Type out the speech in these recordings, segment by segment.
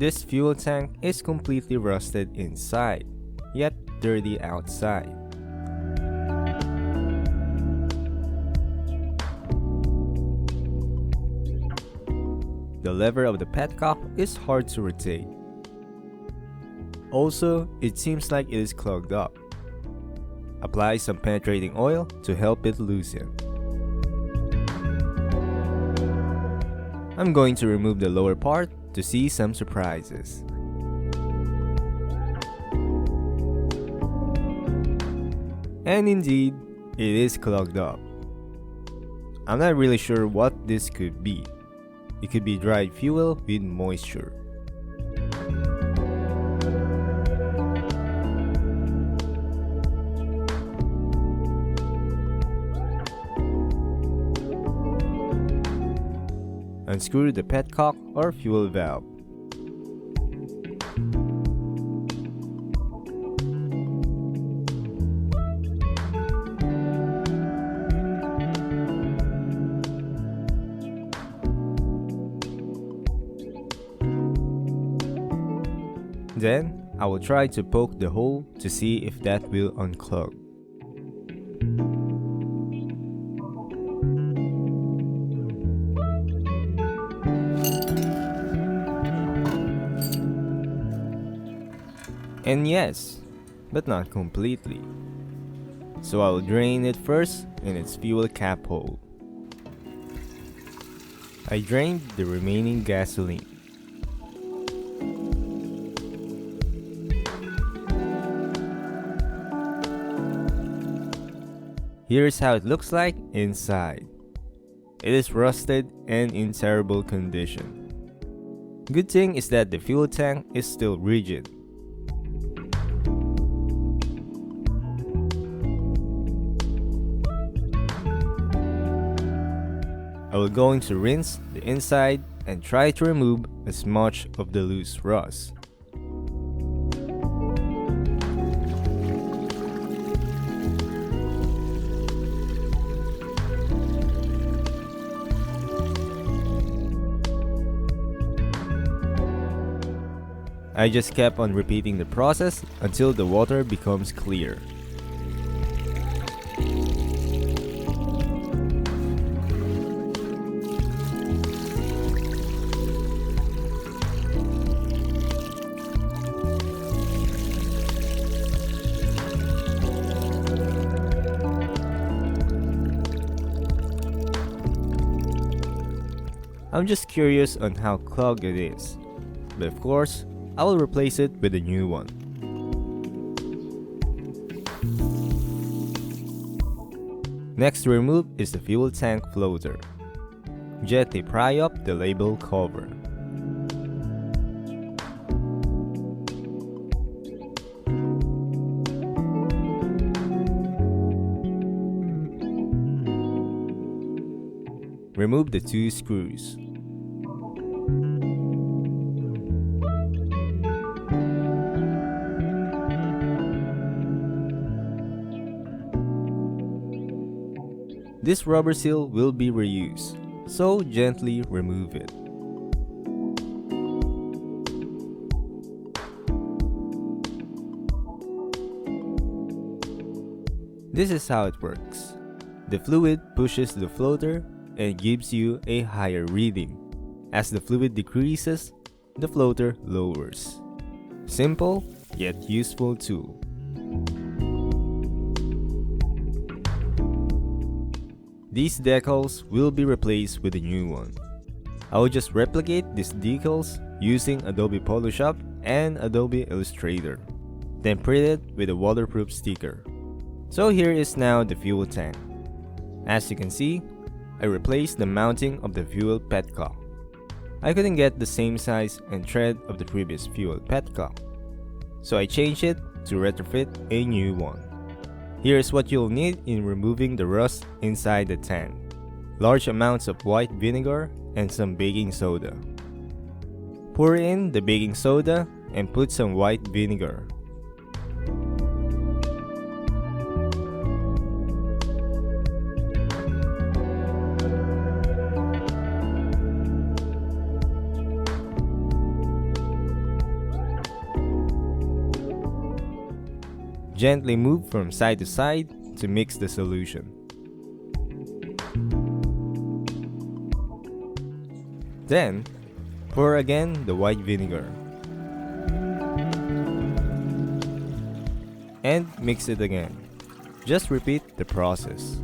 This fuel tank is completely rusted inside, yet dirty outside. The lever of the petcock is hard to rotate. Also, it seems like it is clogged up. Apply some penetrating oil to help it loosen. I'm going to remove the lower part to see some surprises. And indeed, it is clogged up. I'm not really sure what this could be. It could be dried fuel with moisture. Unscrew the petcock or fuel valve. Then, I will try to poke the hole to see if that will unclog. And yes, but not completely. So I will drain it first in its fuel cap hole. I drained the remaining gasoline. Here's how it looks like inside. It is rusted and in terrible condition. Good thing is that the fuel tank is still rigid. I will going to rinse the inside and try to remove as much of the loose rust. I just kept on repeating the process until the water becomes clear. I'm just curious on how clogged it is, but of course, I will replace it with a new one. Next to remove is the fuel tank floater. Gently pry up the label cover. Remove the two screws. This rubber seal will be reused, so gently remove it. This is how it works. The fluid pushes the floater and gives you a higher reading. As the fluid decreases, the floater lowers. Simple yet useful tool. These decals will be replaced with a new one. I will just replicate these decals using Adobe Photoshop and Adobe Illustrator, then print it with a waterproof sticker. So here is now the fuel tank. As you can see, I replaced the mounting of the fuel petcock. I couldn't get the same size and tread of the previous fuel petcock, so I changed it to retrofit a new one. Here's what you'll need in removing the rust inside the tank. Large amounts of white vinegar and some baking soda. Pour in the baking soda and put some white vinegar. Gently move from side to side to mix the solution. Then, pour again the white vinegar. And mix it again. Just repeat the process.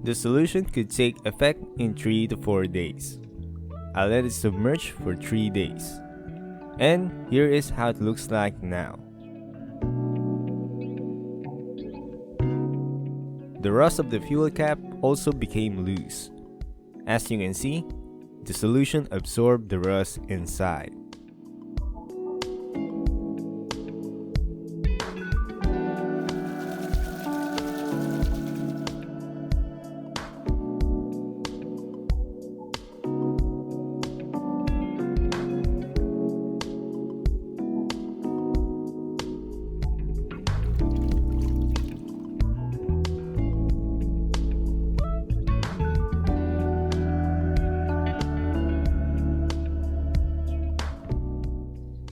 The solution could take effect in 3 to 4 days. I'll let it submerge for 3 days. And here is how it looks like now. The rust of the fuel cap also became loose. As you can see, the solution absorbed the rust inside.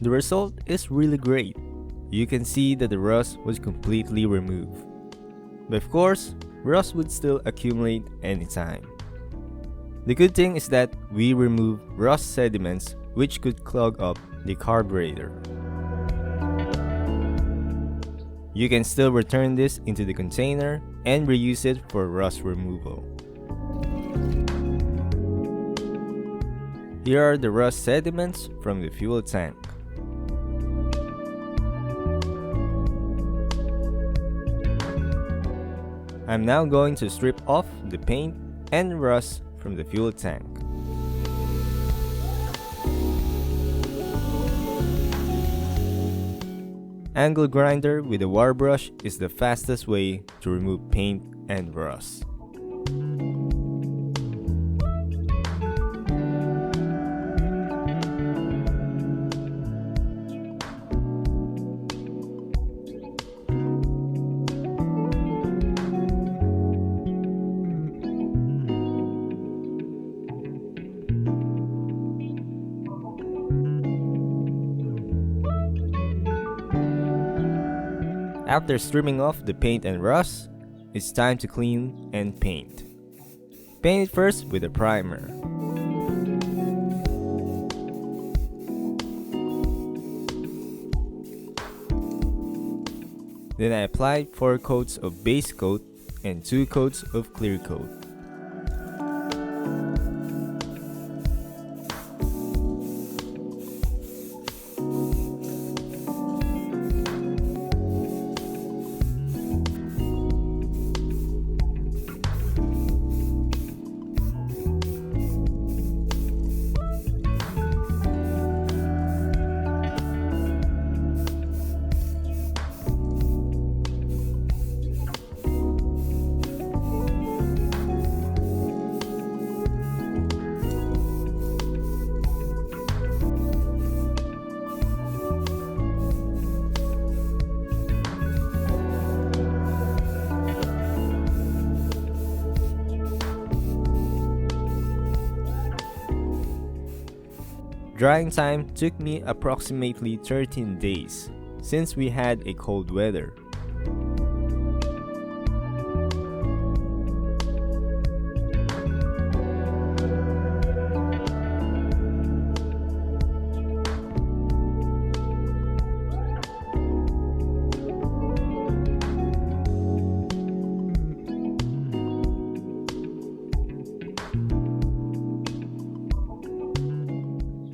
The result is really great. You can see that the rust was completely removed. But of course, rust would still accumulate anytime. The good thing is that we remove rust sediments which could clog up the carburetor. You can still return this into the container and reuse it for rust removal. Here are the rust sediments from the fuel tank. I'm now going to strip off the paint and rust from the fuel tank. Angle grinder with a wire brush is the fastest way to remove paint and rust. After stripping off the paint and rust, it's time to clean and paint. Paint it first with a primer. Then I applied 4 coats of base coat and 2 coats of clear coat. Drying time took me approximately 13 days since we had a cold weather.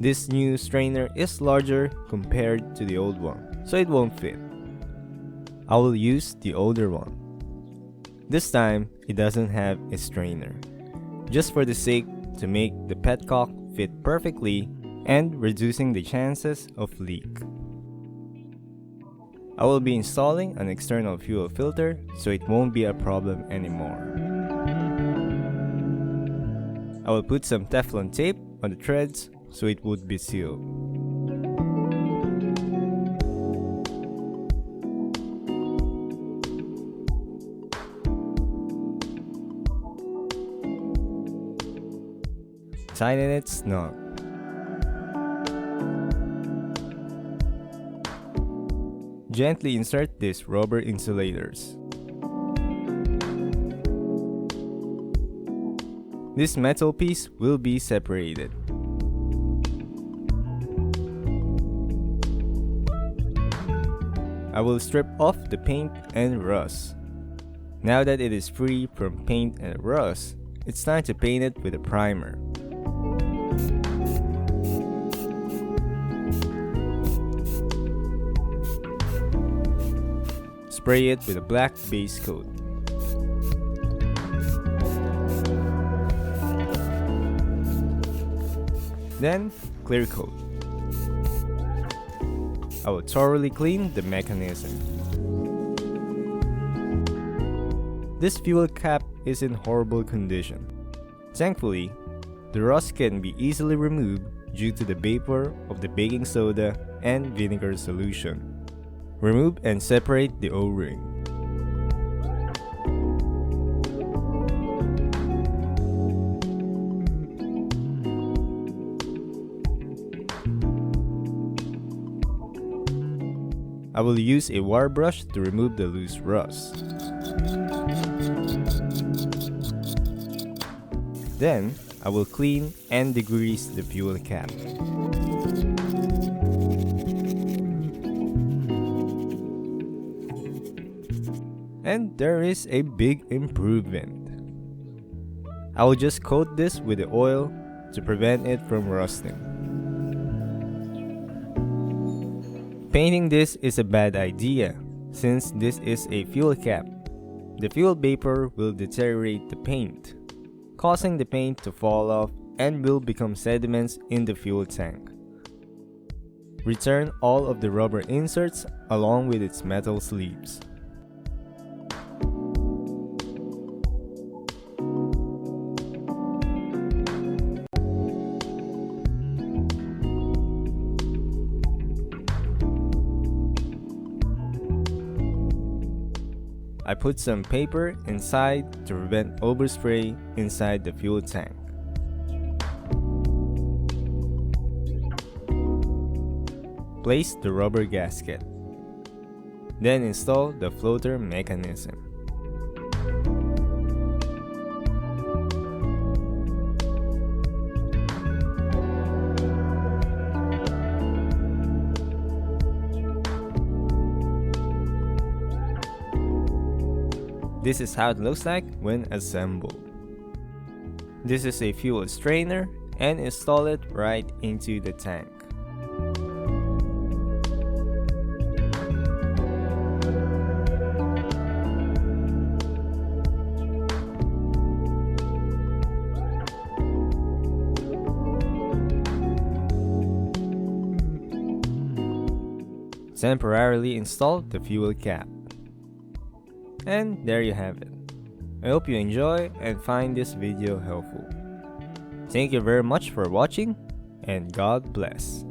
This new strainer is larger compared to the old one, so it won't fit. I will use the older one. This time, it doesn't have a strainer, just for the sake to make the petcock fit perfectly and reducing the chances of leak. I will be installing an external fuel filter so it won't be a problem anymore. I will put some Teflon tape on the threads so it would be sealed. Tighten it snug. gently insert these rubber insulators. This metal piece will be separated. I will strip off the paint and rust. Now that it is free from paint and rust, it's time to paint it with a primer. Spray it with a black base coat. Then, clear coat. I will thoroughly clean the mechanism. This fuel cap is in horrible condition. Thankfully, the rust can be easily removed due to the vapor of the baking soda and vinegar solution. Remove and separate the O-ring. I will use a wire brush to remove the loose rust. Then, I will clean and degrease the fuel cap. And there is a big improvement. I will just coat this with the oil to prevent it from rusting. Painting this is a bad idea since this is a fuel cap. The fuel vapor will deteriorate the paint, causing the paint to fall off and will become sediments in the fuel tank. Return all of the rubber inserts along with its metal sleeves. I put some paper inside to prevent overspray inside the fuel tank. Place the rubber gasket. Then install the floater mechanism. This is how it looks like when assembled. This is a fuel strainer and install it right into the tank. Temporarily install the fuel cap. And there you have it. I hope you enjoy and find this video helpful. Thank you very much for watching, and God bless.